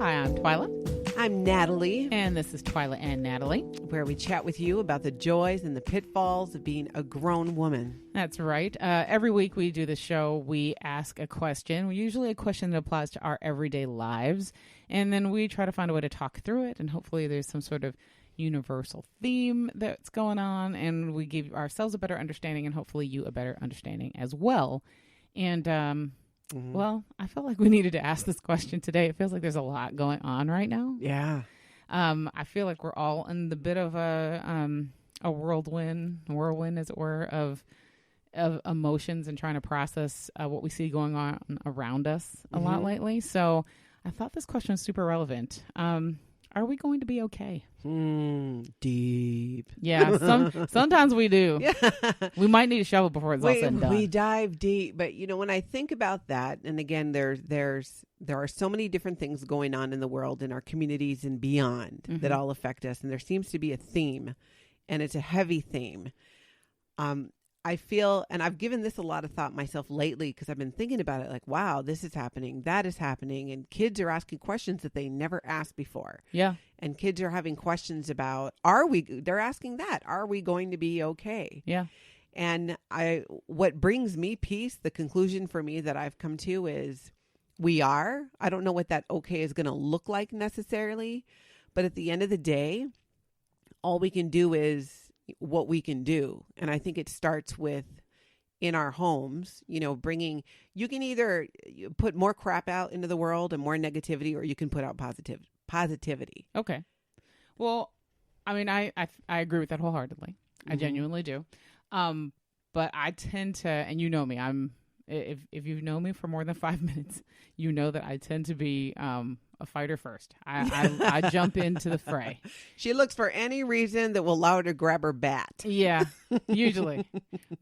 Hi, I'm Twyla. I'm Natalie, And this is Twyla and Natalie. where we chat with you about the joys and the pitfalls of being a grown woman. That's right. Every week we do the show, we ask a question, usually a question that applies to our everyday lives. And then we try to find a way to talk through it. And hopefully there's some sort of universal theme that's going on. And we give ourselves a better understanding and hopefully you a better understanding as well. And, well, I felt like we needed to ask this question today. It feels like there's a lot going on right now. Yeah. I feel like we're all in the bit of a whirlwind, as it were, of emotions and trying to process what we see going on around us a lot lately. So I thought this question was super relevant. Are we going to be okay? Deep. Yeah, sometimes we do. Yeah. We might need a shovel before it's all said and done. We dive deep, but when I think about that, and again, there are so many different things going on in the world, in our communities and beyond, that all affect us, and there seems to be a theme, and it's a heavy theme. I feel, and I've given this a lot of thought myself lately because I've been thinking about it, like, wow, this is happening, that is happening, and kids are asking questions that they never asked before. Yeah. And kids are having questions about, they're asking that, are we going to be okay? Yeah. And what brings me peace, the conclusion for me that I've come to is we are. I don't know what that okay is going to look like necessarily, but at the end of the day, all we can do is what we can do. And I think it starts with in our homes, you can either put more crap out into the world and more negativity, or you can put out positivity. Okay. Well, I mean, I agree with that wholeheartedly. I genuinely do. But I tend to, and you know me, if you've known me for more than 5 minutes, you know that I tend to be a fighter first. I jump into the fray. She looks for any reason that will allow her to grab her bat. Yeah, usually.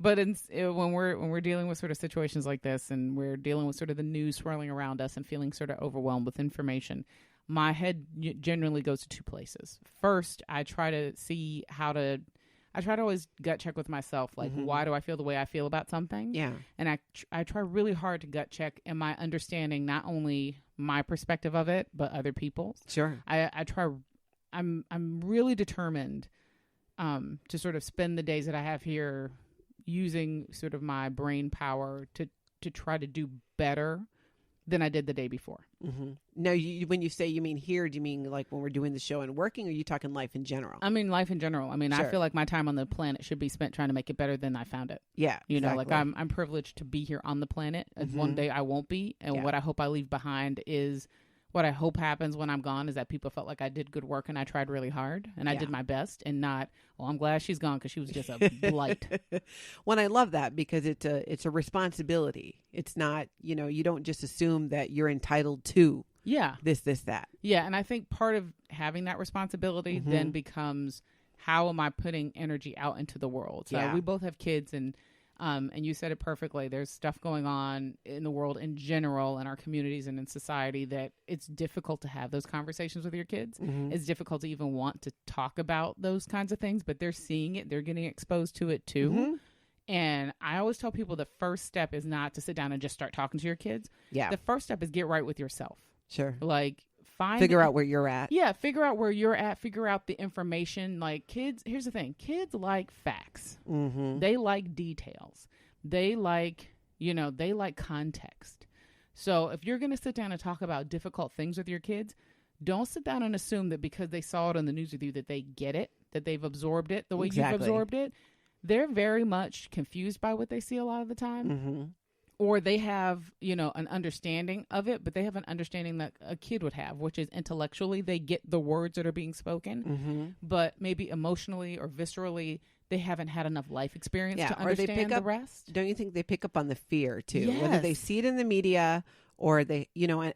But when we're dealing with sort of situations like this, and we're dealing with sort of the news swirling around us and feeling sort of overwhelmed with information, my head generally goes to two places. First, I try to always gut check with myself, like, why do I feel the way I feel about something? Yeah. And I try really hard to gut check, am I understanding not only my perspective of it, but other people's? Sure. I'm really determined to sort of spend the days that I have here using sort of my brain power to try to do better than I did the day before. No, when you say you mean here, do you mean like when we're doing the show and working, or are you talking life in general? I mean life in general. I mean, sure. I feel like my time on the planet should be spent trying to make it better than I found it. Yeah, exactly. Like I'm privileged to be here on the planet. One day I won't be, and what I hope I leave behind is what I hope happens when I'm gone is that people felt like I did good work and I tried really hard and I did my best, and not, well, I'm glad she's gone because she was just a blight. Well, I love that because it's a responsibility. It's not, you don't just assume that you're entitled to this, that. Yeah. And I think part of having that responsibility then becomes, how am I putting energy out into the world? So we both have kids, and you said it perfectly. There's stuff going on in the world in general, in our communities and in society, that it's difficult to have those conversations with your kids. It's difficult to even want to talk about those kinds of things, but they're seeing it. They're getting exposed to it too. And I always tell people the first step is not to sit down and just start talking to your kids. Yeah. The first step is get right with yourself. Sure. Like, figure out where you're at. Yeah, figure out where you're at. Figure out the information. Like, kids, here's the thing. Kids like facts. They like details. They like, they like context. So if you're going to sit down and talk about difficult things with your kids, don't sit down and assume that because they saw it on the news with you that they get it, that they've absorbed it the way you've absorbed it. They're very much confused by what they see a lot of the time. Or they have, an understanding of it, but they have an understanding that a kid would have, which is intellectually they get the words that are being spoken, but maybe emotionally or viscerally they haven't had enough life experience to understand the rest. Don't you think they pick up on the fear too? Yes. Whether they see it in the media or they,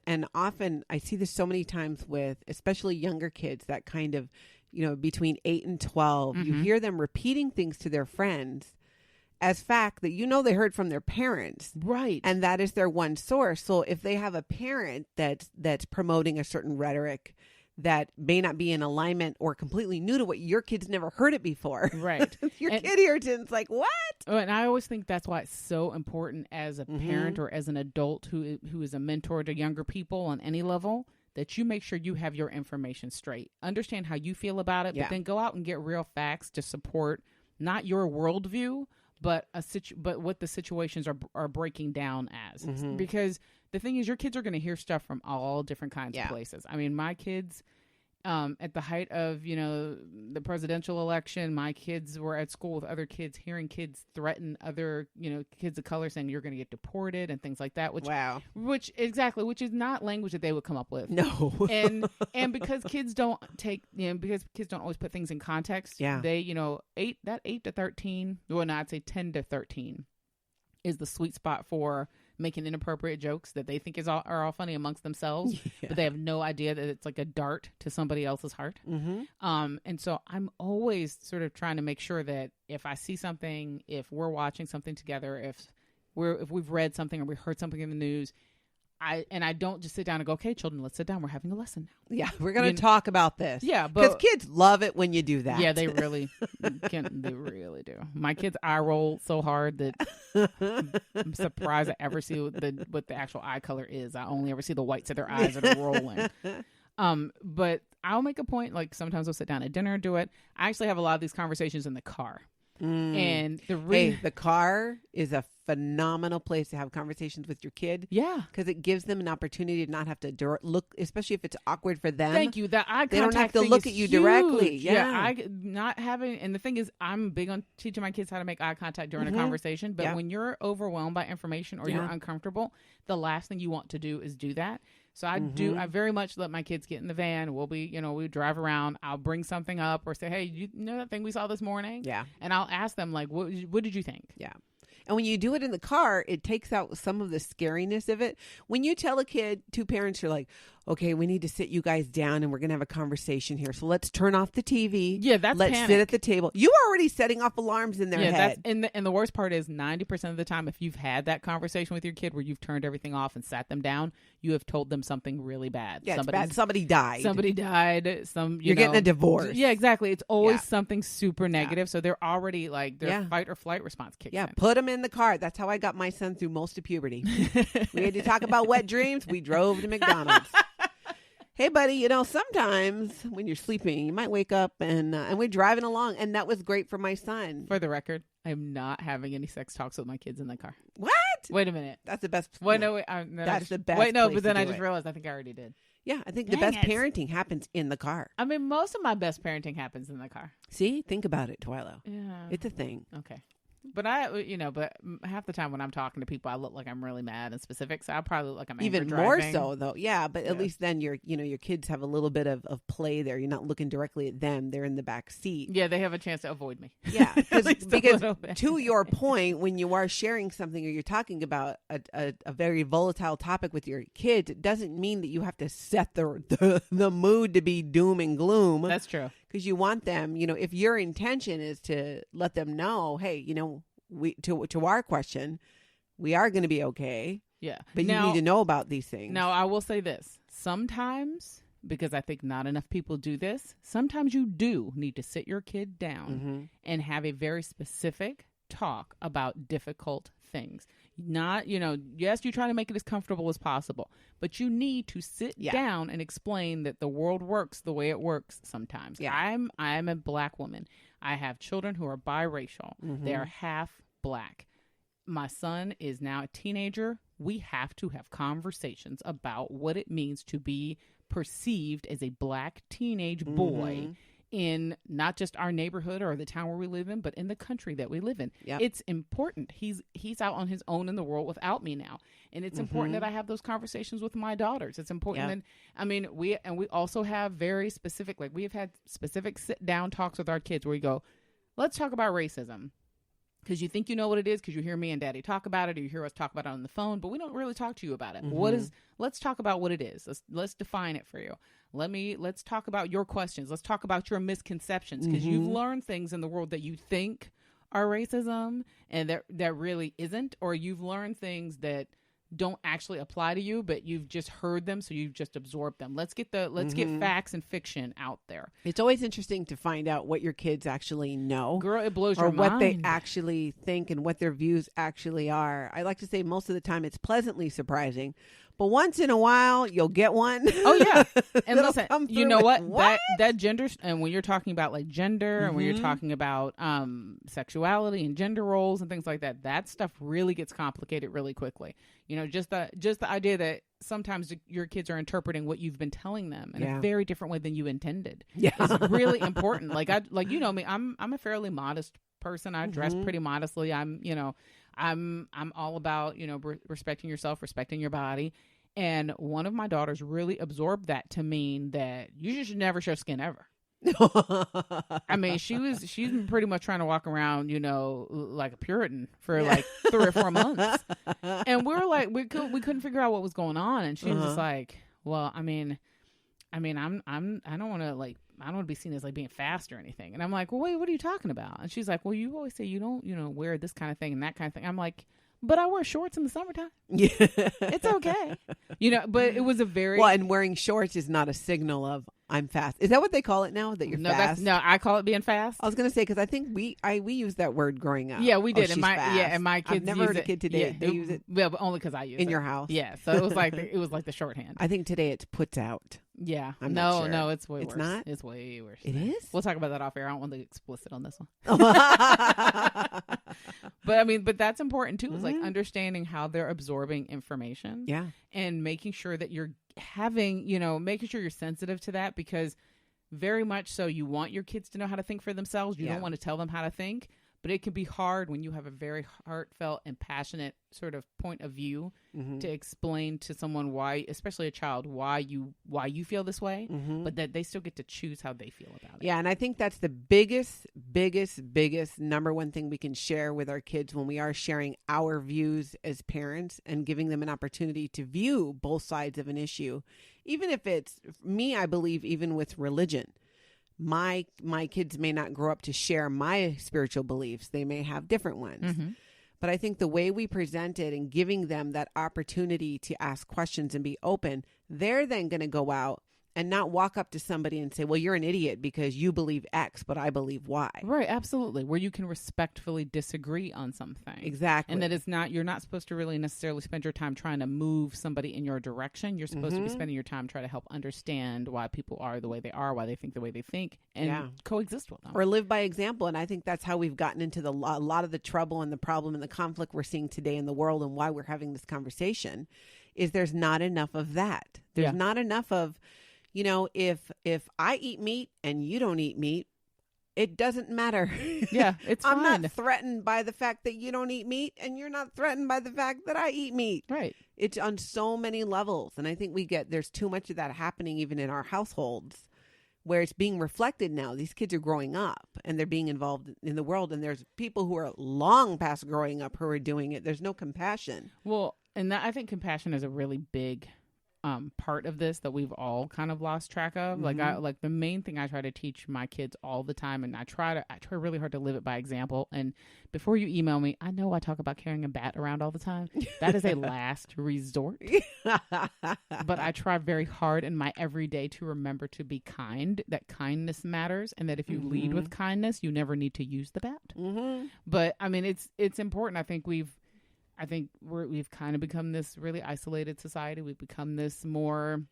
and often I see this so many times with especially younger kids, that kind of, between 8 and 12, you hear them repeating things to their friends as fact that they heard from their parents. Right. And that is their one source. So if they have a parent that's promoting a certain rhetoric that may not be in alignment or completely new to what your kid's never heard it before. Right. Your kid hears it and it's like, what? And I always think that's why it's so important as a parent or as an adult who is a mentor to younger people on any level that you make sure you have your information straight. Understand how you feel about it, but then go out and get real facts to support not your worldview, but but what the situations are breaking down as. Because the thing is, your kids are going to hear stuff from all different kinds of places. I mean, my kids, at the height of, the presidential election, my kids were at school with other kids, hearing kids threaten other, kids of color, saying you're going to get deported and things like that. Which is not language that they would come up with. No. and because kids don't because kids don't always put things in context. Yeah. They, 8 to 13, well, no, I'd say 10 to 13 is the sweet spot for making inappropriate jokes that they think are all funny amongst themselves, but they have no idea that it's like a dart to somebody else's heart. And so I'm always sort of trying to make sure that if I see something, if we're watching something together, if we've read something or we heard something in the news, I don't just sit down and go, okay, children, let's sit down. We're having a lesson now. Yeah, we're going to talk about this. Yeah, because kids love it when you do that. Yeah, they really they really do. My kids eye roll so hard that I'm surprised I ever see what the actual eye color is. I only ever see the whites of their eyes that are rolling. But I'll make a point, like sometimes we'll sit down at dinner and do it. I actually have a lot of these conversations in the car. And the car is a phenomenal place to have conversations with your kid. Yeah, because it gives them an opportunity to not have to look, especially if it's awkward for them. Thank you. That eye contact, they don't have to look at you directly. Yeah, not having. And the thing is, I'm big on teaching my kids how to make eye contact during a conversation. But when you're overwhelmed by information or you're uncomfortable, the last thing you want to do is do that. So I I very much let my kids get in the van. We'll be, we drive around. I'll bring something up or say, hey, you know that thing we saw this morning? Yeah. And I'll ask them, like, what did you think? Yeah. And when you do it in the car, it takes out some of the scariness of it. When you tell a kid, two parents are like, okay, we need to sit you guys down and we're going to have a conversation here. So let's turn off the TV. Yeah, let's panic. Sit at the table. You are already setting off alarms in their head. And the worst part is 90% of the time, if you've had that conversation with your kid where you've turned everything off and sat them down, you have told them something really bad. Yeah, it's bad. Somebody died. Somebody died. You're getting a divorce. Yeah, exactly. It's always something super negative. So they're already like, their fight or flight response kicks in. Yeah, put them in the car. That's how I got my son through most of puberty. We had to talk about wet dreams. We drove to McDonald's. Hey, buddy, sometimes when you're sleeping, you might wake up and we're driving along. And that was great for my son. For the record, I am not having any sex talks with my kids in the car. What? Wait a minute. That's the best. Wait, no, that's the best. Wait, no, but then I just realized I think I already did. Yeah, I think the best parenting happens in the car. I mean, most of my best parenting happens in the car. See? Think about it, Twilo. Yeah. It's a thing. Okay. But but half the time when I'm talking to people, I look like I'm really mad and specific. So I probably look like I'm even more so, though. Yeah, but at least then your kids have a little bit of play there. You're not looking directly at them; they're in the back seat. Yeah, they have a chance to avoid me. Yeah, because to your point, when you are sharing something or you're talking about a very volatile topic with your kids, it doesn't mean that you have to set the mood to be doom and gloom. That's true. Because you want them, if your intention is to let them know, hey, to our question, we are going to be okay. Yeah. But you need to know about these things. Now, I will say this. Sometimes, because I think not enough people do this, sometimes you do need to sit your kid down and have a very specific talk about difficult things. Not, yes, you try to make it as comfortable as possible, but you need to sit down and explain that the world works the way it works sometimes. Yeah. I'm a Black woman. I have children who are biracial. They are half Black. My son is now a teenager. We have to have conversations about what it means to be perceived as a Black teenage boy in not just our neighborhood or the town where we live in, but in the country that we live in. Yep. It's important. He's out on his own in the world without me now. And it's important that I have those conversations with my daughters. It's important that, we also have very specific, like we have had specific sit down talks with our kids where we go, let's talk about racism. Because you think you know what it is because you hear me and Daddy talk about it or you hear us talk about it on the phone, but we don't really talk to you about it. Let's talk about what it is. Let's define it for you. Let's talk about your questions. Let's talk about your misconceptions because you've learned things in the world that you think are racism and that really isn't, or you've learned things that don't actually apply to you, but you've just heard them, so you've just absorbed them. Let's get get facts and fiction out there. It's always interesting to find out what your kids actually know. Girl, it blows your mind. Or what they actually think and what their views actually are. I like to say most of the time it's pleasantly surprising, But once in a while, you'll get one. Oh, yeah. And listen, you know what? That gender, and when you're talking about like gender and when you're talking about sexuality and gender roles and things like that, that stuff really gets complicated really quickly. You know, just the idea that sometimes your kids are interpreting what you've been telling them in a very different way than you intended. Yeah. It's really important. Like you know me, I'm a fairly modest person. I dress pretty modestly. I'm all about, you know, respecting yourself, respecting your body. And one of my daughters really absorbed that to mean that you should never show skin ever. I mean, she's been pretty much trying to walk around, you know, like a Puritan for like 3 or 4 months. And we were like, we couldn't figure out what was going on. And she was just like, well, I mean, I don't want to be seen as like being fast or anything. And I'm like, well, wait, what are you talking about? And she's like, well, you always say you don't, you know, wear this kind of thing and that kind of thing. I'm like, but I wear shorts in the summertime. Yeah. It's okay. You know, but it was a very... Well, and wearing shorts is not a signal of I'm fast. Is that what they call it now, that you're fast? No, I call it being fast. I was going to say, because I think we used that word growing up. Yeah, we did. And my kids I've never heard a kid today. They use it. Well, but only because I use it. In your house. Yeah, so it was like the shorthand. I think today it's puts out. Yeah. I'm not sure. No, it's way worse. It's not? It's way worse. It is? We'll talk about that off air. I don't want to be explicit on this one. But that's important too. Is like understanding how they're absorbing information. Yeah. And making sure that you're making sure you're sensitive to that, because very much so you want your kids to know how to think for themselves. You don't want to tell them how to think. But it can be hard when you have a very heartfelt and passionate sort of point of view to explain to someone why, especially a child, why you feel this way, but that they still get to choose how they feel about it. Yeah, and I think that's the biggest number one thing we can share with our kids when we are sharing our views as parents and giving them an opportunity to view both sides of an issue. Even if it's me, I believe even with religion. My kids may not grow up to share my spiritual beliefs. They may have different ones. But I think the way we present it and giving them that opportunity to ask questions and be open, they're then going to go out and not walk up to somebody and say, well, you're an idiot because you believe X, but I believe Y. Right, absolutely. Where you can respectfully disagree on something. Exactly. And that you're not supposed to really necessarily spend your time trying to move somebody in your direction. You're supposed to be spending your time trying to help understand why people are the way they are, why they think the way they think, and coexist with them. Or live by example. And I think that's how we've gotten into a lot of the trouble and the problem and the conflict we're seeing today in the world, and why we're having this conversation is there's not enough of that. There's not enough of... You know, if I eat meat and you don't eat meat, it doesn't matter. Yeah, it's fine. I'm not threatened by the fact that you don't eat meat, and you're not threatened by the fact that I eat meat. Right. It's on so many levels. And I think there's too much of that happening even in our households, where it's being reflected now. These kids are growing up and they're being involved in the world. And there's people who are long past growing up who are doing it. There's no compassion. Well, and I think compassion is a really big part of this that we've all kind of lost track of. Like the main thing I try to teach my kids all the time, and I try really hard to live it by example. And before you email me, I know I talk about carrying a bat around all the time. That is a last resort. But I try very hard in my everyday to remember to be kind, that kindness matters, and that if you lead with kindness, you never need to use the bat. But I mean, it's important. I think we've kind of become this really isolated society. We've become this more,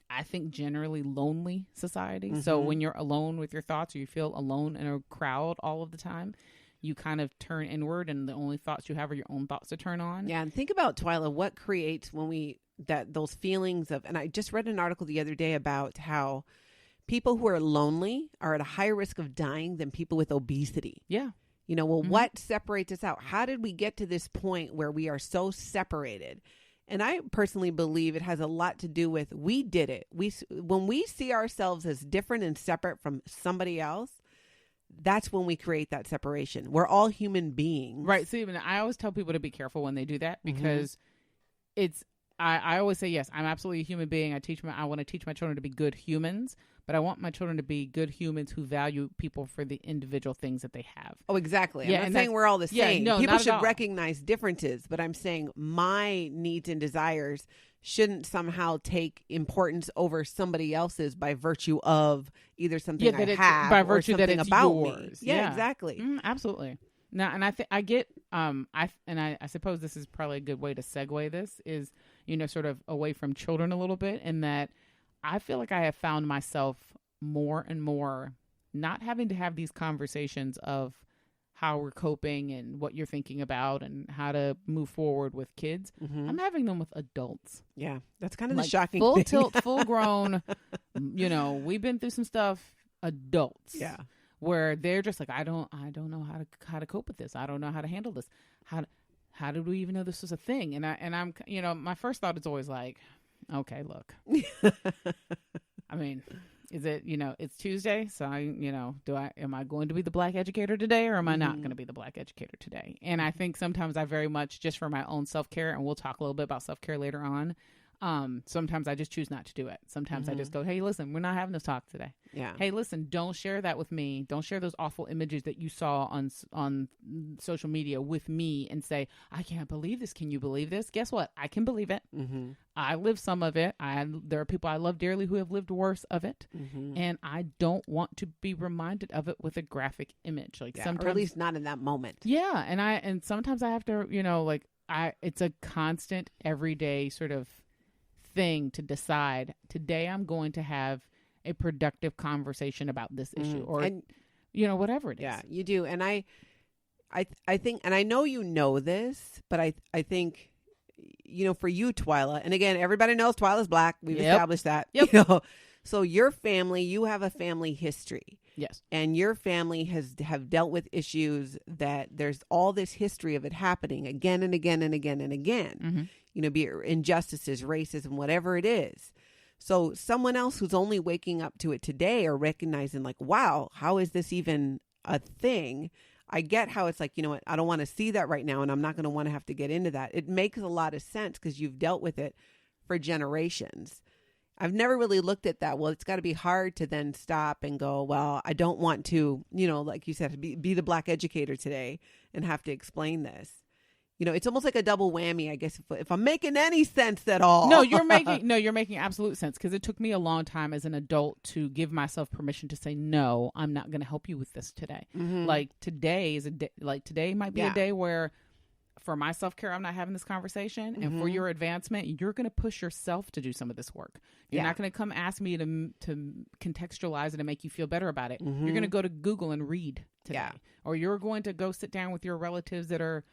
I think, generally lonely society. So when you're alone with your thoughts, or you feel alone in a crowd all of the time, you kind of turn inward, and the only thoughts you have are your own thoughts to turn on. Yeah, and think about, Twyla, what creates those feelings of, and I just read an article the other day about how people who are lonely are at a higher risk of dying than people with obesity. Yeah. You know, well, what separates us out? How did we get to this point where we are so separated? And I personally believe it has a lot to do with, we did it. When we see ourselves as different and separate from somebody else, that's when we create that separation. We're all human beings. Right. So even I always tell people to be careful when they do that, because I always say, yes, I'm absolutely a human being. I want to teach my children to be good humans, but I want my children to be good humans who value people for the individual things that they have. Oh, exactly. I'm not saying we're all the same. No, people should recognize differences, but I'm saying my needs and desires shouldn't somehow take importance over somebody else's by virtue of either something I have by virtue or something that it's about yours. me. Yeah, exactly. Absolutely. Now, and I get, I suppose this is probably a good way to segue this is, sort of away from children a little bit, in that I feel like I have found myself more and more not having to have these conversations of how we're coping and what you're thinking about and how to move forward with kids. I'm having them with adults. Yeah, that's kind of like the shocking full thing. tilt, full grown, we've been through some stuff, adults. Yeah. Where they're just like, I don't know how to cope with this. I don't know how to handle this. How did we even know this was a thing? And I'm my first thought is always like, okay, look. I mean, is it, it's Tuesday, so am I going to be the black educator today, or am I not going to be the black educator today? And I think sometimes I very much, just for my own self-care, and we'll talk a little bit about self-care later on, sometimes I just choose not to do it. Sometimes I just go, hey, listen, we're not having this talk today. Yeah. Hey, listen, don't share that with me. Don't share those awful images that you saw on social media with me and say, I can't believe this. Can you believe this? Guess what? I can believe it. I live some of it. There are people I love dearly who have lived worse of it. And I don't want to be reminded of it with a graphic image. Like sometimes, or at least not in that moment. Yeah. And sometimes I have to, it's a constant everyday sort of thing to decide, today I'm going to have a productive conversation about this issue, or whatever it is. Yeah, you do. And I think, and I know this, but I think, for you, Twyla, and again, everybody knows Twyla's black. We've established that. Yep. So your family, you have a family history. Yes. And your family have dealt with issues that there's all this history of it happening again and again and again and again. Be it injustices, racism, whatever it is. So someone else who's only waking up to it today, or recognizing like, wow, how is this even a thing? I get how it's like, what, I don't want to see that right now, and I'm not going to want to have to get into that. It makes a lot of sense because you've dealt with it for generations. I've never really looked at that. Well, it's got to be hard to then stop and go, well, I don't want to, like you said, be the black educator today and have to explain this. It's almost like a double whammy, I guess, if I'm making any sense at all. No, you're making absolute sense, because it took me a long time as an adult to give myself permission to say, no, I'm not going to help you with this today. Like today is a day, today might be a day where for my self-care, I'm not having this conversation. And for your advancement, you're going to push yourself to do some of this work. You're not going to come ask me to contextualize it and make you feel better about it. You're going to go to Google and read today. Or you're going to go sit down with your relatives that are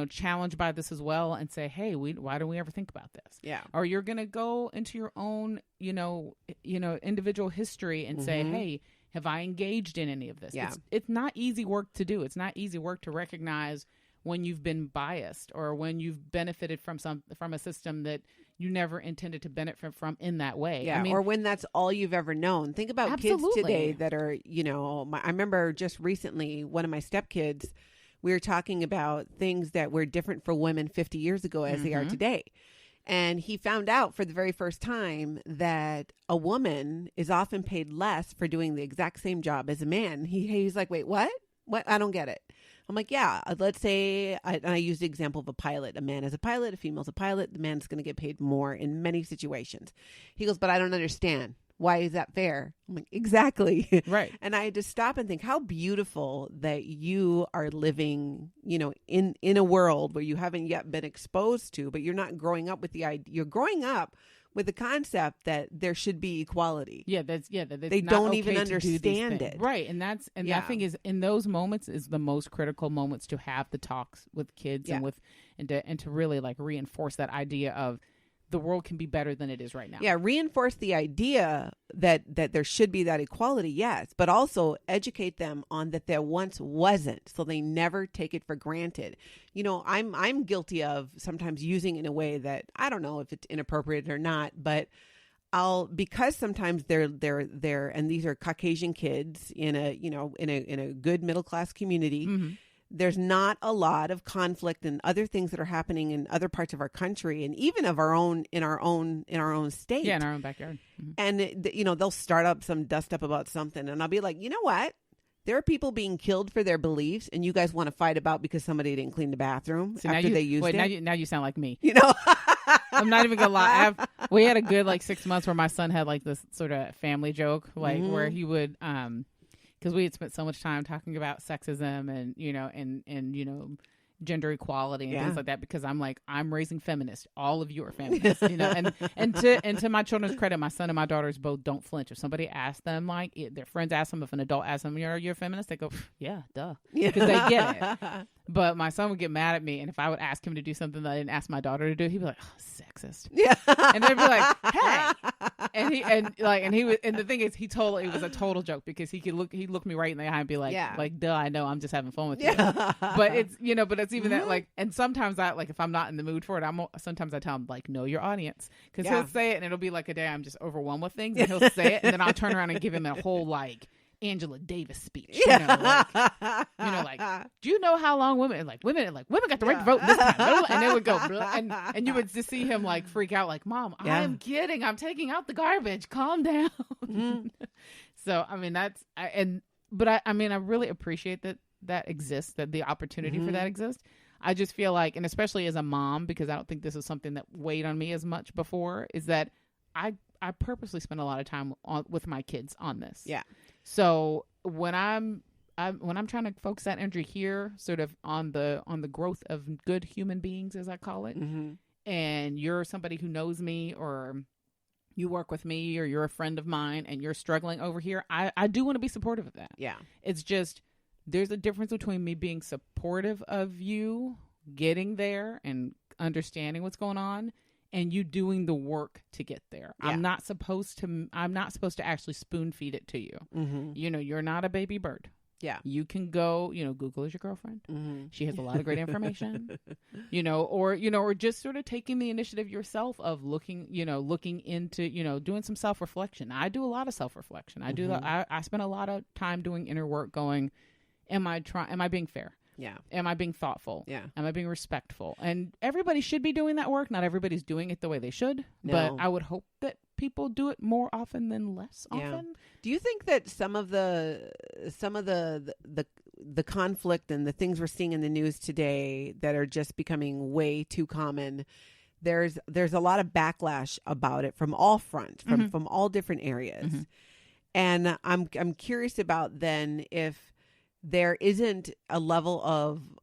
challenged by this as well and say, hey, why don't we ever think about this? Yeah. Or you're going to go into your own, individual history and say, hey, have I engaged in any of this? Yeah. It's not easy work to do. It's not easy work to recognize when you've been biased or when you've benefited from a system that you never intended to benefit from in that way. Yeah. Or when that's all you've ever known. Think about kids today that are, I remember just recently, one of my stepkids, we were talking about things that were different for women 50 years ago as they are today. And he found out for the very first time that a woman is often paid less for doing the exact same job as a man. He's like, wait, what? What? I don't get it. I'm like, yeah, let's say, I use the example of a pilot. A man is a pilot, a female's a pilot. The man's going to get paid more in many situations. He goes, but I don't understand. Why is that fair? I'm like, exactly. Right. And I had to stop and think how beautiful that you are living, in a world where you haven't yet been exposed to, but you're not growing up with the idea. You're growing up with the concept that there should be equality. Yeah. That they don't even understand it. Right. And that thing is, in those moments is the most critical moments to have the talks with kids and to really like reinforce that idea of, the world can be better than it is right now. Yeah, reinforce the idea that there should be that equality, yes, but also educate them on that there once wasn't, so they never take it for granted. I'm guilty of sometimes using it in a way that I don't know if it's inappropriate or not, but because sometimes they're and these are Caucasian kids in a good middle class community. There's not a lot of conflict and other things that are happening in other parts of our country and even of our own in our own state. Yeah, in our own backyard. And they'll start up some dust up about something, and I'll be like, you know what? There are people being killed for their beliefs, and you guys want to fight about because somebody didn't clean the bathroom after they used it. Now you sound like me. I'm not even gonna lie. We had a good 6 months where my son had this sort of family joke, where he would because we had spent so much time talking about sexism and gender equality and things like that, because I'm like, I'm raising feminists. All of you are feminists, you know. And to my children's credit, my son and my daughters both don't flinch. If somebody asks them, like their friends ask them, if an adult asks them, "You're a feminist?" They go, "Yeah, duh," because they get it. But my son would get mad at me, and if I would ask him to do something that I didn't ask my daughter to do, he'd be like, "Oh, sexist." Yeah, and they'd be like, "Hey," and the thing is, it was a total joke, because he'd look me right in the eye and be like, "Duh, I know, I'm just having fun with you." But it's even that, like, and sometimes if I'm not in the mood for it, sometimes I tell him, like, know your audience, because he'll say it and it'll be like a day I'm just overwhelmed with things, and he'll say it, and then I'll turn around and give him a whole like Angela Davis speech, like, do you know how long women got the right to vote this time? And they would go, and you would just see him like freak out, like, "Mom, I am kidding. I'm taking out the garbage. Calm down." So I mean, I really appreciate that exists, that the opportunity for that exists. I just feel like, and especially as a mom, because I don't think this is something that weighed on me as much before, is that I purposely spend a lot of time with my kids on this. Yeah. So when I'm trying to focus that energy here, sort of on the growth of good human beings, as I call it, and you're somebody who knows me, or you work with me, or you're a friend of mine, and you're struggling over here, I do want to be supportive of that. Yeah. It's just, there's a difference between me being supportive of you getting there and understanding what's going on, and you doing the work to get there. Yeah. I'm not supposed to actually spoon feed it to you. You know, you're not a baby bird. Yeah. You can go, Google is your girlfriend. She has a lot of great information, or just sort of taking the initiative yourself of looking into, doing some self-reflection. I do a lot of self-reflection. I do that. I spend a lot of time doing inner work going, am I being fair? Yeah. Am I being thoughtful? Yeah. Am I being respectful? And everybody should be doing that work. Not everybody's doing it the way they should, but I would hope that people do it more often than less often. Do you think that some of the conflict and the things we're seeing in the news today that are just becoming way too common, there's a lot of backlash about it from all fronts, from all different areas. And I'm curious about then if there isn't a level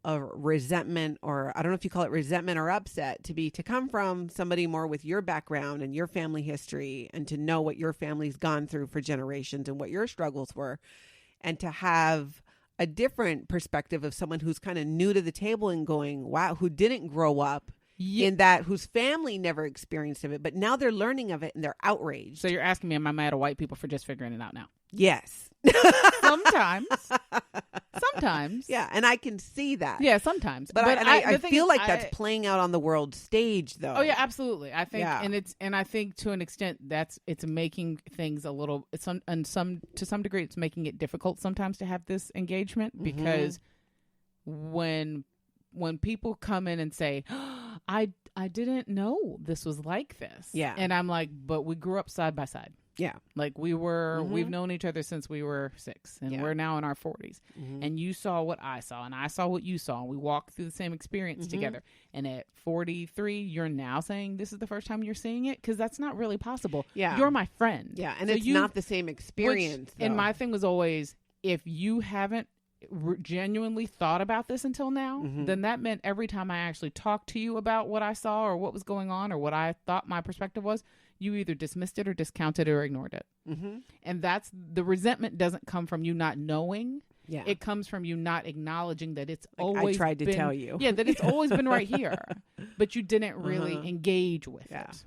of resentment, or I don't know if you call it resentment or upset, to come from somebody more with your background and your family history, and to know what your family's gone through for generations and what your struggles were, and to have a different perspective of someone who's kind of new to the table and going, wow, who didn't grow up in that, whose family never experienced of it, but now they're learning of it and they're outraged. So you're asking me, am I mad at white people for just figuring it out now? Yes. Sometimes. Yeah, and I can see that. Yeah, sometimes. But I feel like that's playing out on the world stage, though. Oh yeah, absolutely. I think, and I think to an extent it's making things a little, to some degree, it's making it difficult sometimes to have this engagement, because when people come in and say, oh, I didn't know this was like this. Yeah. And I'm like, but we grew up side by side. Yeah. Like we've known each other since we were 6, and we're now in our 40s. And you saw what I saw, and I saw what you saw, and we walked through the same experience together. And at 43, you're now saying this is the first time you're seeing it? Because that's not really possible. Yeah. You're my friend. Yeah. And so it's not the same experience. And my thing was always, if you haven't genuinely thought about this until now, then that meant every time I actually talked to you about what I saw or what was going on or what I thought my perspective was, you either dismissed it or discounted it or ignored it. And that's the resentment doesn't come from you not knowing. Yeah. It comes from you not acknowledging that it's always I tried to tell you. Yeah, that it's always been right here, but you didn't really engage with it.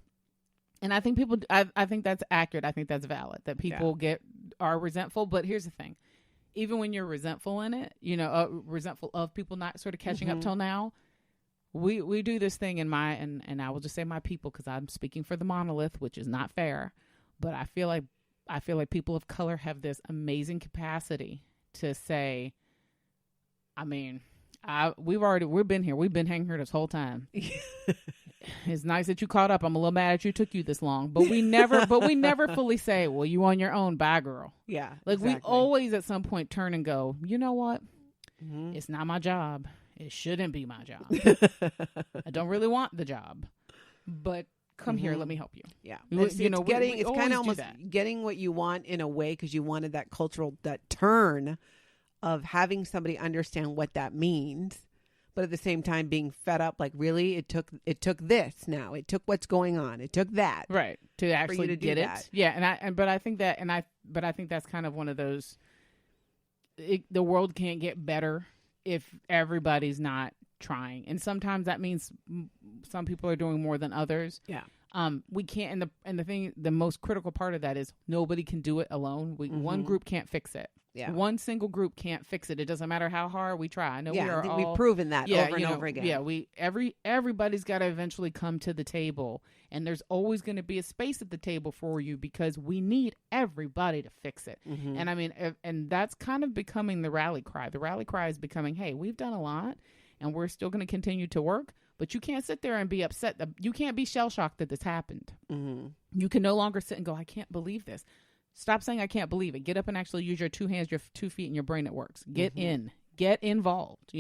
And I think I think that's accurate. I think that's valid, that people are resentful. But here's the thing. Even when you're resentful in it, resentful of people not sort of catching up till now, we do this thing and I will just say my people, because I'm speaking for the monolith, which is not fair, but I feel like people of color have this amazing capacity to say, I mean, we've been here, we've been hanging here this whole time. It's nice that you caught up. I'm a little mad at you. Took you this long, but we never fully say, well, you on your own. Bye, girl. Yeah. Like exactly. We always at some point turn and go, you know what? It's not my job. It shouldn't be my job. I don't really want the job, but come here. Let me help you. Yeah. It's kind of almost getting what you want in a way, because you wanted that turn of having somebody understand what that means. but at the same time being fed up. Like, really, it took this. Now it took what's going on. It took that, right, to actually get it. That. Yeah, but I think that's kind of one of those. The world can't get better if everybody's not trying, and sometimes that means some people are doing more than others. Yeah. We can't, and the most critical part of that is nobody can do it alone. One group can't fix it. Yeah. One single group can't fix it. It doesn't matter how hard we try. I know we've proven that over and over again. Yeah, everybody's got to eventually come to the table, and there's always going to be a space at the table for you because we need everybody to fix it. Mm-hmm. And I mean, and that's kind of becoming the rally cry. The rally cry is becoming, hey, we've done a lot, and we're still going to continue to work. But you can't sit there and be upset. You can't be shell-shocked that this happened. Mm-hmm. You can no longer sit and go, I can't believe this. Stop saying I can't believe it. Get up and actually use your 2 hands, your 2 feet, and your brain that works. Get in. Get involved.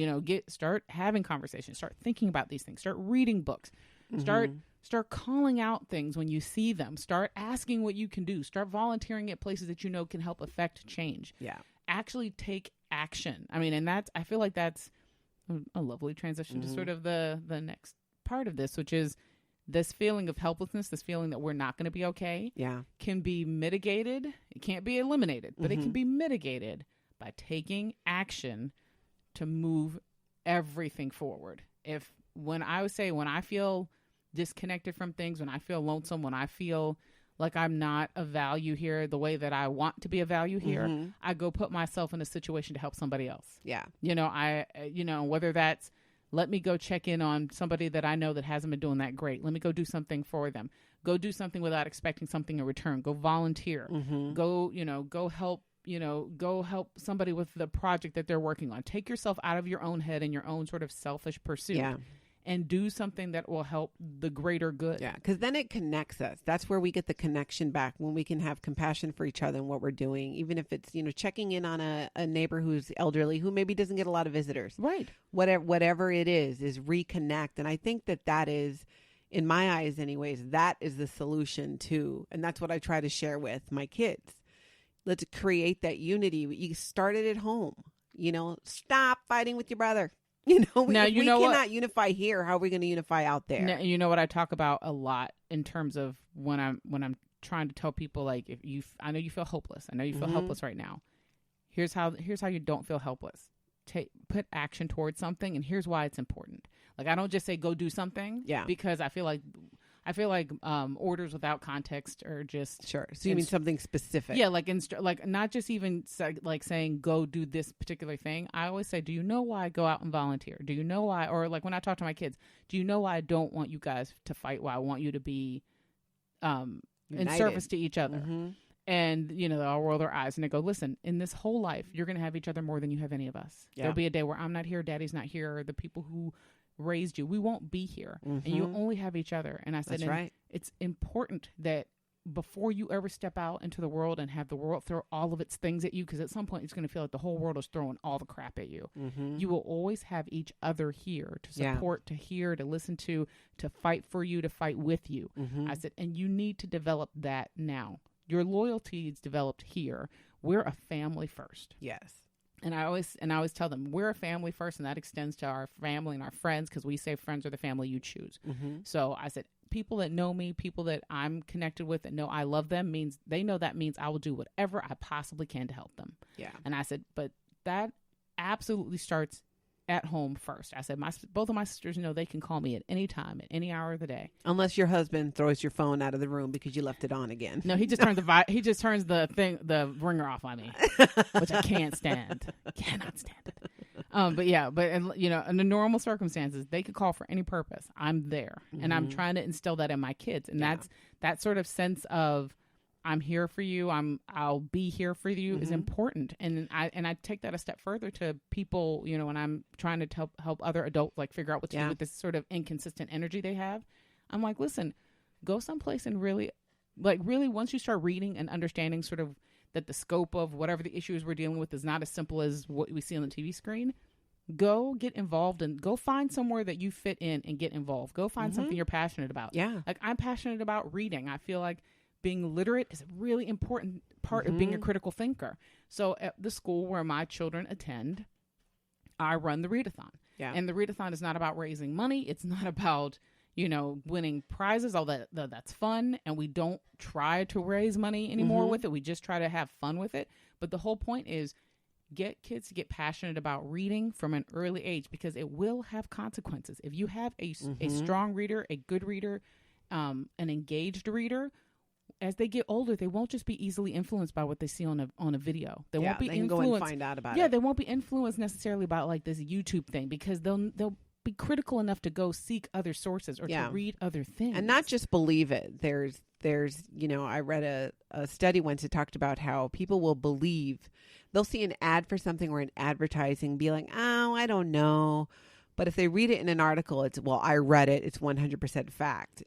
Start having conversations. Start thinking about these things. Start reading books. Start calling out things when you see them. Start asking what you can do. Start volunteering at places that you know can help affect change. Yeah. Actually take action. I mean, and I feel like that's a lovely transition to sort of the next part of this, which is this feeling of helplessness, this feeling that we're not going to be okay, can be mitigated. It can't be eliminated, but it can be mitigated by taking action to move everything forward. When I feel disconnected from things, when I feel lonesome, when I feel like I'm not of value here the way that I want to be of value here, I go put myself in a situation to help somebody else. Yeah. Whether that's let me go check in on somebody that I know that hasn't been doing that great. Let me go do something for them. Go do something without expecting something in return. Go volunteer. Go help somebody with the project that they're working on. Take yourself out of your own head and your own sort of selfish pursuit. Yeah. And do something that will help the greater good. Yeah, because then it connects us. That's where we get the connection back, when we can have compassion for each other and what we're doing, even if it's, checking in on a neighbor who's elderly, who maybe doesn't get a lot of visitors. Right. Whatever it is reconnect. And I think that is, in my eyes anyways, that is the solution too. And that's what I try to share with my kids. Let's create that unity. You start it at home. Stop fighting with your brother. We cannot unify here. How are we going to unify out there? Now, you know what I talk about a lot in terms of when I'm trying to tell people, like, I know you feel hopeless. I know you feel helpless right now. Here's how you don't feel helpless. Put action towards something, and here's why it's important. Like, I don't just say go do something. Yeah. Because I feel like orders without context are just sure. So you mean something specific? Yeah, like not just even like saying go do this particular thing. I always say, do you know why I go out and volunteer? Do you know why? Or like when I talk to my kids, do you know why I don't want you guys to fight? Why I want you to be in service to each other. Mm-hmm. And they'll roll their eyes and they go, listen, in this whole life, you're going to have each other more than you have any of us. Yeah. There'll be a day where I'm not here, Daddy's not here, or the people who raised you, we won't be here, and you only have each other. And I said, that's right. It's important that before you ever step out into the world and have the world throw all of its things at you, because at some point it's going to feel like the whole world is throwing all the crap at you. You will always have each other here to support, to hear, to listen to fight for you, to fight with you. I said, and you need to develop that now. Your loyalty is developed here. We're a family first. Yes. And I always tell them, we're a family first, and that extends to our family and our friends, because we say friends are the family you choose. So I said, people that know me, people that I'm connected with that know I love them, means I will do whatever I possibly can to help them. Yeah. And I said, but that absolutely starts at home first. I said, both of my sisters know they can call me at any time, at any hour of the day. Unless your husband throws your phone out of the room because you left it on again. No, he just turns the ringer off on me, which I can't stand. Cannot stand it. In the normal circumstances, they could call for any purpose. I'm there, and I'm trying to instill that in my kids, and that's that sort of sense of, I'm here for you. I'll be here for you is important. And I take that a step further to people, when I'm trying to help other adults like figure out what to do with this sort of inconsistent energy they have. I'm like, listen, go someplace and really once you start reading and understanding sort of that the scope of whatever the issues we're dealing with is not as simple as what we see on the TV screen, go get involved and go find somewhere that you fit in and get involved. Go find something you're passionate about. Yeah. Like, I'm passionate about reading. I feel like being literate is a really important part of being a critical thinker. So at the school where my children attend, I run the readathon. Yeah. And the readathon is not about raising money. It's not about, winning prizes, although that's fun. And we don't try to raise money anymore with it. We just try to have fun with it. But the whole point is get kids to get passionate about reading from an early age, because it will have consequences. If you have a strong reader, a good reader, an engaged reader, as they get older, they won't just be easily influenced by what they see on a video. They won't be they can go and find out about it. Yeah, they won't be influenced necessarily about like this YouTube thing, because they'll be critical enough to go seek other sources or to read other things. And not just believe it. There's I read a study once that talked about how people will believe, they'll see an ad for something or an advertising, be like, oh, I don't know. But if they read it in an article, it's, well, I read it, it's 100% fact,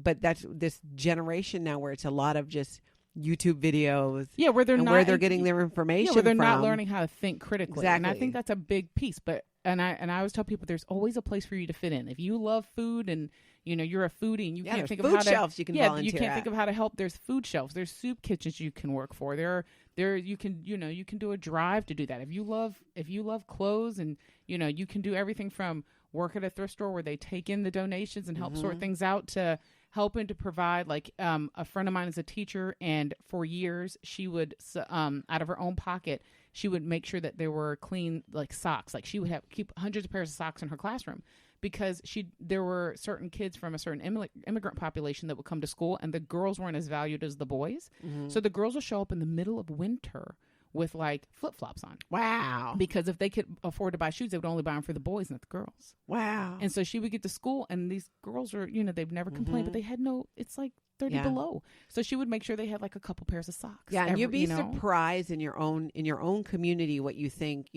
but that's this generation now where it's a lot of just YouTube videos. Yeah, where they're getting their information. Yeah, where they're from. not learning how to think critically. Exactly. And I think that's a big piece. But and I always tell people there's always a place for you to fit in. If you love food and you're a foodie and you can't think of how to shelves you can volunteer you can't at. think of how to help. There's food shelves. There's soup kitchens you can work for. There you can do a drive to do that. If you love clothes and you can do everything from work at a thrift store where they take in the donations and help sort things out to helping to provide, like a friend of mine is a teacher, and for years she would out of her own pocket she would make sure that there were clean like socks. Like she would keep hundreds of pairs of socks in her classroom, because there were certain kids from a certain immigrant population that would come to school, and the girls weren't as valued as the boys. So the girls would show up in the middle of winter with like flip-flops on. Wow. Because if they could afford to buy shoes, they would only buy them for the boys, not the girls. Wow. And so she would get to school, and these girls are, they've never complained, but they had it's like 30 below. So she would make sure they had like a couple pairs of socks. Yeah, and you'd be surprised in your own community what you think,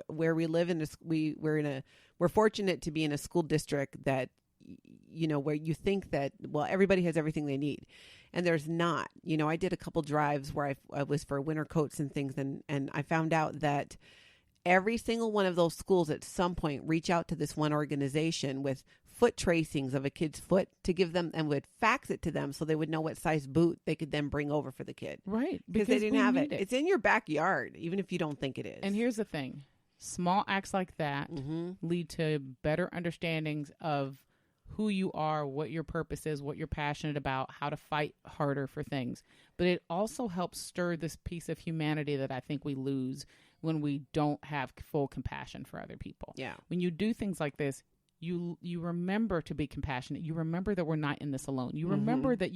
where we live in we're fortunate to be in a school district that where you think that, well, everybody has everything they need. And there's not. I did a couple drives where I was for winter coats and things, and I found out that every single one of those schools at some point reach out to this one organization with foot tracings of a kid's foot to give them, and would fax it to them so they would know what size boot they could then bring over for the kid. Right. Because they didn't have it. It's in your backyard, even if you don't think it is. And here's the thing. Small acts like that lead to better understandings of who you are, what your purpose is, what you're passionate about, how to fight harder for things. But it also helps stir this piece of humanity that I think we lose when we don't have full compassion for other people. Yeah. When you do things like this, you remember to be compassionate. You remember that we're not in this alone. You remember that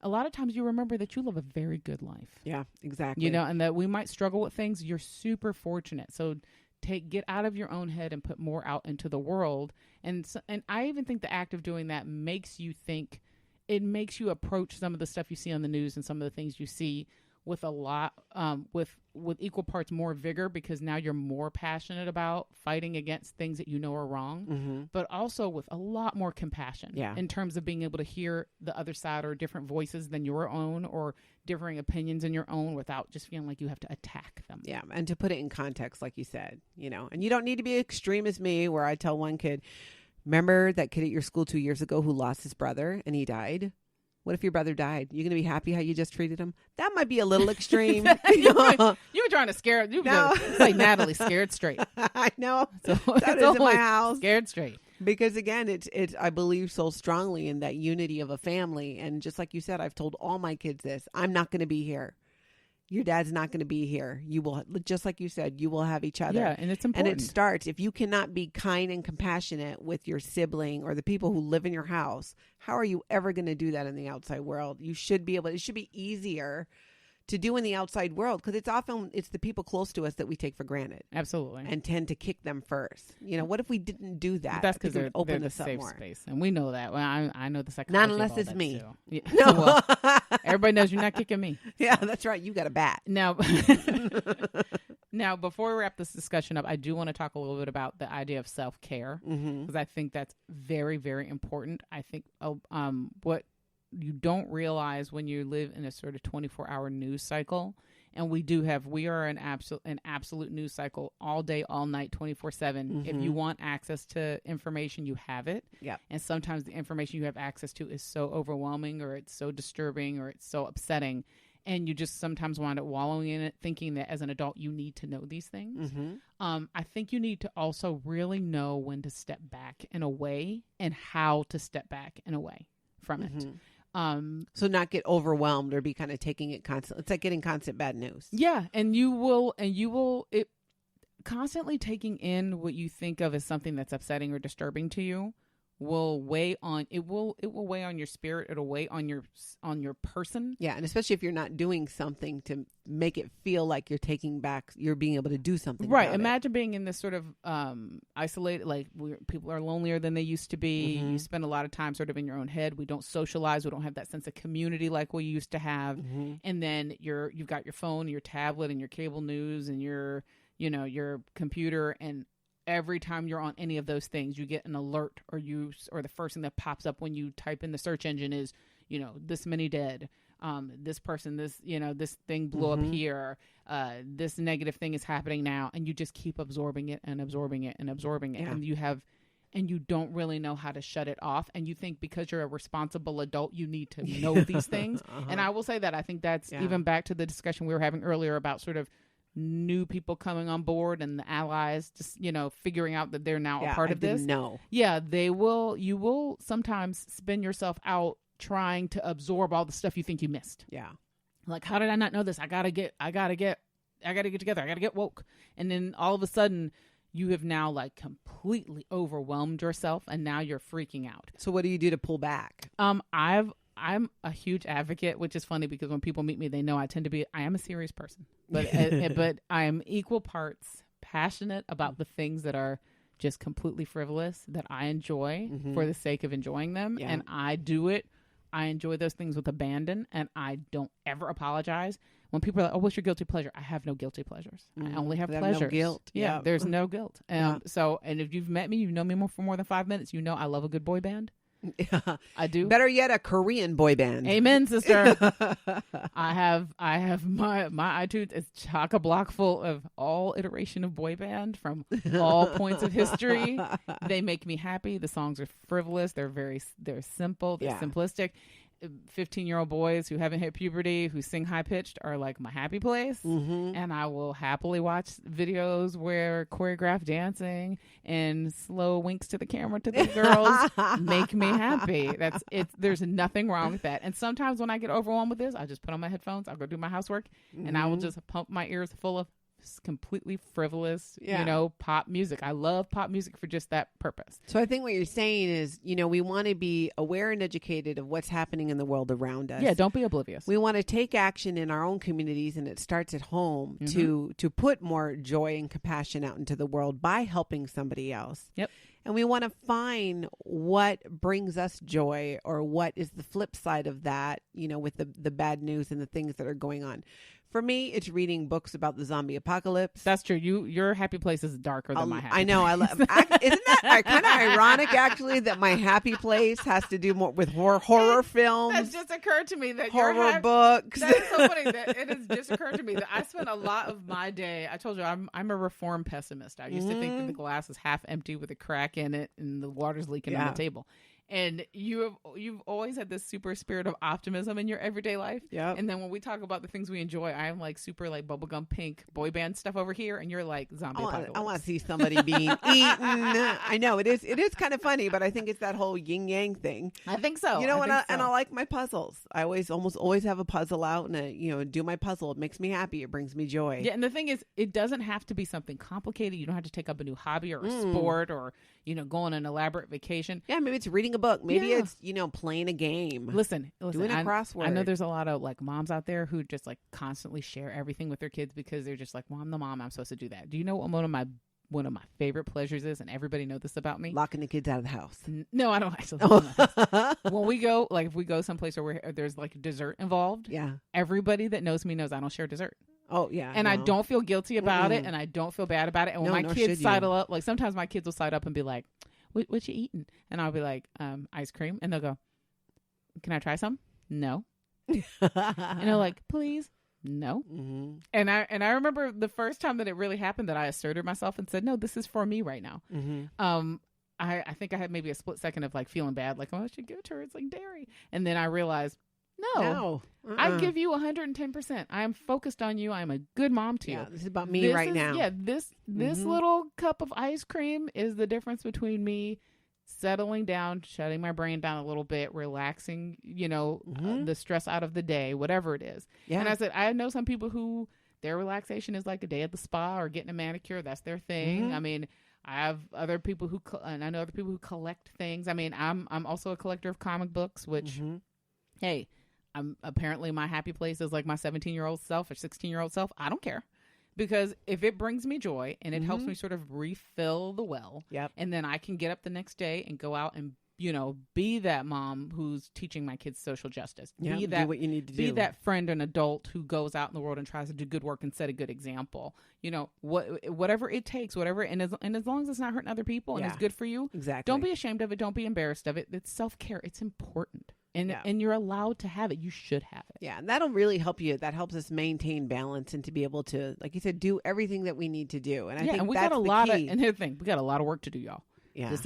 a lot of times you remember that you live a very good life. Yeah, exactly. And that we might struggle with things. You're super fortunate. So get out of your own head and put more out into the world. And I even think the act of doing that makes you think, it makes you approach some of the stuff you see on the news and some of the things you see with a lot, with equal parts more vigor, because now you're more passionate about fighting against things that are wrong, but also with a lot more compassion in terms of being able to hear the other side or different voices than your own or differing opinions in your own without just feeling like you have to attack them. Yeah. And to put it in context, like you said, and you don't need to be extreme as me, where I tell one kid, remember that kid at your school 2 years ago who lost his brother and he died? What if your brother died? You're going to be happy how you just treated him? That might be a little extreme. You were trying to scare. It's like Natalie, scared straight. I know. So that is in my house. Scared straight. Because again, it's I believe so strongly in that unity of a family. And just like you said, I've told all my kids this. I'm not going to be here. Your dad's not going to be here. You will, just like you said, you will have each other. Yeah, and it's important. And it starts, if you cannot be kind and compassionate with your sibling or the people who live in your house, how are you ever going to do that in the outside world? You should be able, it should be easier to do in the outside world, because it's the people close to us that we take for granted. Absolutely. And tend to kick them first. What if we didn't do that? That's because they're open the this up safe more. Space. And we know that. Well, I know the psychology. Not unless it's me. Yeah. No. Well, everybody knows you're not kicking me. Yeah, that's right. You got a bat. Now, before we wrap this discussion up, I do want to talk a little bit about the idea of self-care, because I think that's very, very important. I think what you don't realize when you live in a sort of 24-hour news cycle, and we are an absolute news cycle all day, all night, 24/7. If you want access to information, you have it. Yeah. And sometimes the information you have access to is so overwhelming, or it's so disturbing, or it's so upsetting. and you just sometimes wind up wallowing in it, thinking that as an adult you need to know these things. I think you need to also really know when to step back and away, and how to step back and away from it. So not get overwhelmed or be kind of taking it constant. It's like getting constant bad news. Yeah. And you will it constantly taking in what you think of as something that's upsetting or disturbing to you will weigh on weigh on your spirit. It'll weigh on your person. Yeah. And especially if you're not doing something to make it feel like you're being able to do something. Right. Imagine being in this sort of isolated, like where people are lonelier than they used to be. You spend a lot of time sort of in your own head. We don't socialize. We don't have that sense of community like we used to have. And then you've got your phone, your tablet, and your cable news, and your computer, and every time you're on any of those things, you get an alert, or the first thing that pops up when you type in the search engine is, this many dead, this person, this thing blew up here, this negative thing is happening now, and you just keep absorbing it and absorbing it and absorbing it, and you don't really know how to shut it off, and you think because you're a responsible adult you need to know these things. And I will say that I think that's even back to the discussion we were having earlier about sort of new people coming on board and the allies just figuring out that they're now a part of this. You will sometimes spin yourself out trying to absorb all the stuff you think you missed. Like, how did I not know this? I gotta get together. I gotta get woke. And then all of a sudden you have now like completely overwhelmed yourself, and now you're freaking out. So what do you do to pull back? I'm a huge advocate, which is funny because when people meet me, they know I am a serious person, but but I am equal parts passionate about the things that are just completely frivolous that I enjoy for the sake of enjoying them. And I enjoy those things with abandon, and I don't ever apologize. When people are like, "Oh, what's your guilty pleasure?" I have no guilty pleasures. I only have pleasures. No guilt. Yeah, there's no guilt. So, and if you've met me, you know me for more than 5 minutes. You know I love a good boy band. I do. Better yet, a Korean boy band. Amen, sister. I have my iTunes is chock-a-block full of all iteration of boy band from all points of history. They make me happy. The songs are frivolous. They're simple. They're simplistic. 15-year-old boys who haven't hit puberty, who sing high-pitched, are like my happy place. And I will happily watch videos where choreographed dancing and slow winks to the camera to the girls make me happy. There's nothing wrong with that. And sometimes when I get overwhelmed with this, I just put on my headphones, I'll go do my housework, and I will just pump my ears full of completely frivolous, pop music. I love pop music for just that purpose. So I think what you're saying is, we want to be aware and educated of what's happening in the world around us. Yeah, don't be oblivious. We want to take action in our own communities, and it starts at home to put more joy and compassion out into the world by helping somebody else. Yep. And we want to find what brings us joy, or what is the flip side of that, with the bad news and the things that are going on. For me, it's reading books about the zombie apocalypse. That's true. Your happy place is darker than my happy place. I know. Isn't that kind of ironic, actually, that my happy place has to do more with horror films? That just occurred to me that horror books. That is so funny that it has just occurred to me that I spend a lot of my day. I told you I'm a reformed pessimist. I used to think that the glass is half empty with a crack in it and the water's leaking on the table. And you've always had this super spirit of optimism in your everyday life. Yeah. And then when we talk about the things we enjoy, I am like super like bubblegum pink boy band stuff over here, and you're like zombie apocalypse. I want to see somebody being eaten. I know it is kind of funny, but I think it's that whole yin yang thing. I think so. And I like my puzzles. I almost always have a puzzle out, and do my puzzle. It makes me happy. It brings me joy. Yeah, and the thing is, it doesn't have to be something complicated. You don't have to take up a new hobby or a sport or go on an elaborate vacation. Yeah, maybe it's reading a book. Maybe it's playing a game. Listen, doing a crossword. I know there's a lot of like moms out there who just like constantly share everything with their kids because they're just like, well, I'm the mom, I'm supposed to do that. Do you know what one of my favorite pleasures is, and everybody knows this about me? Locking the kids out of the house. No, I don't actually. When we go, like if we go someplace where there's like dessert involved, everybody that knows me knows I don't share dessert. Oh, yeah. And I don't feel guilty about it, and I don't feel bad about it. And when my kids sidle up, like sometimes my kids will side up and be like, what you eating? And I'll be like, ice cream. And they'll go, can I try some? No. And they're like, please? No. And I remember the first time that it really happened that I asserted myself and said, no, this is for me right now. I think I had maybe a split second of like feeling bad, like, oh, I should give it to her. It's like dairy. And then I realized No. I give you 110%. I am focused on you. I'm a good mom to you. This is about me right now. Yeah, this little cup of ice cream is the difference between me settling down, shutting my brain down a little bit, relaxing, the stress out of the day, whatever it is. Yeah. And I said, I know some people who their relaxation is like a day at the spa or getting a manicure. That's their thing. I mean, I have other people and I know other people who collect things. I mean, I'm also a collector of comic books, which, hey, apparently my happy place is like my 17-year-old self or 16-year-old self. I don't care. Because if it brings me joy and it helps me sort of refill the well, and then I can get up the next day and go out and, be that mom who's teaching my kids social justice. Yeah, do what you need to do. Be that friend and adult who goes out in the world and tries to do good work and set a good example. Whatever it takes, and as long as it's not hurting other people and it's good for you, don't be ashamed of it. Don't be embarrassed of it. It's self-care. It's important. And you're allowed to have it. You should have it. Yeah, and that'll really help you. That helps us maintain balance and to be able to, like you said, do everything that we need to do. And I think we that's got a lot of. And here's the thing: we got a lot of work to do, y'all. Yeah,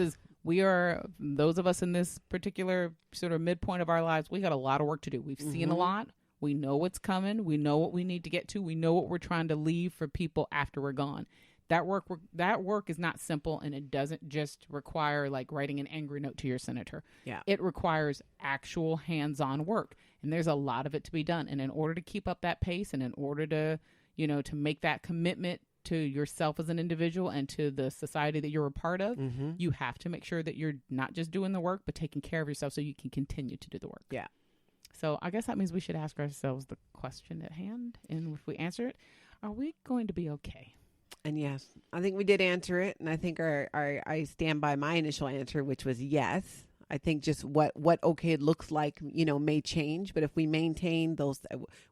we are those of us in this particular sort of midpoint of our lives. We got a lot of work to do. We've seen a lot. We know what's coming. We know what we need to get to. We know what we're trying to leave for people after we're gone. That work is not simple, and it doesn't just require like writing an angry note to your senator. Yeah. It requires actual hands-on work, and there's a lot of it to be done. And in order to keep up that pace, and in order to, to make that commitment to yourself as an individual and to the society that you're a part of, you have to make sure that you're not just doing the work, but taking care of yourself so you can continue to do the work. Yeah. So I guess that means we should ask ourselves the question at hand, and if we answer it, are we going to be okay? And yes, I think we did answer it. And I think I stand by my initial answer, which was yes. I think just what okay looks like, may change. But if we maintain those,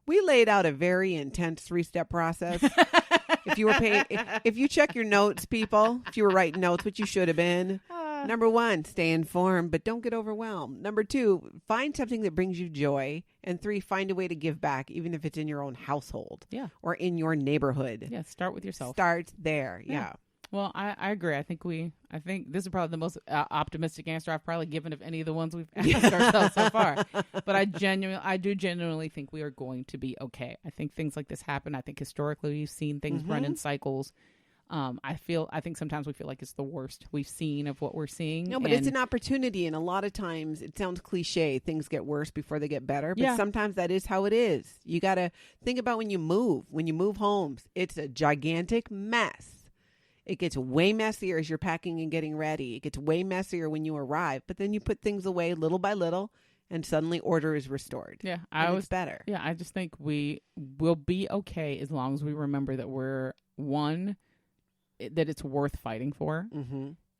we laid out a very intense 3-step process. If you check your notes, people, if you were writing notes, which you should have been. Number 1, stay informed, but don't get overwhelmed. Number 2, find something that brings you joy. And 3, find a way to give back, even if it's in your own household or in your neighborhood. Yeah, start with yourself. Start there. Yeah. Well, I agree. I think this is probably the most optimistic answer I've probably given of any of the ones we've asked ourselves so far. But I do genuinely think we are going to be okay. I think things like this happen. I think historically we've seen things run in cycles. I think sometimes we feel like it's the worst we've seen of what we're seeing. No, but it's an opportunity. And a lot of times it sounds cliche. Things get worse before they get better. But sometimes that is how it is. You got to think about when you move homes, it's a gigantic mess. It gets way messier as you're packing and getting ready. It gets way messier when you arrive, but then you put things away little by little and suddenly order is restored. Yeah. It's better. Yeah. I just think we will be okay as long as we remember that we're that it's worth fighting for.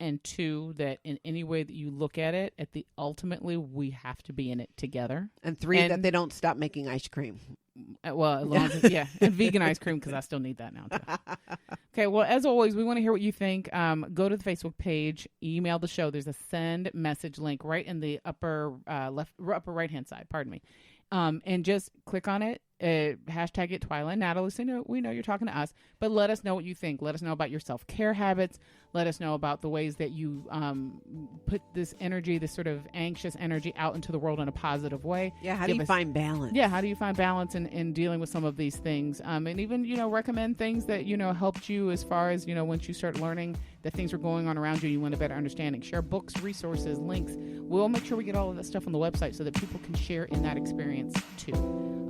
And 2, that in any way that you look at it, ultimately we have to be in it together. And 3, that they don't stop making ice cream. Well, as long as and vegan ice cream, because I still need that now too. Okay, well, as always, we want to hear what you think. Go to the Facebook page, email the show. There's a send message link right in the upper right hand side. Pardon me. And just click on it. Hashtag it Twyla and Natalie. So we know you're talking to us, but let us know what you think. Let us know about your self-care habits. Let us know about the ways that you put this energy, this sort of anxious energy, out into the world in a positive way. Yeah, how do you find balance? Yeah, how do you find balance in dealing with some of these things? And even, recommend things that, helped you as far as, once you start learning that things are going on around you, you want a better understanding. Share books, resources, links. We'll make sure we get all of that stuff on the website so that people can share in that experience too.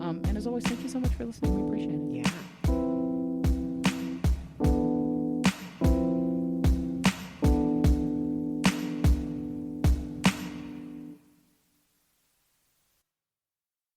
And as always, thank you so much for listening. We appreciate it. Yeah.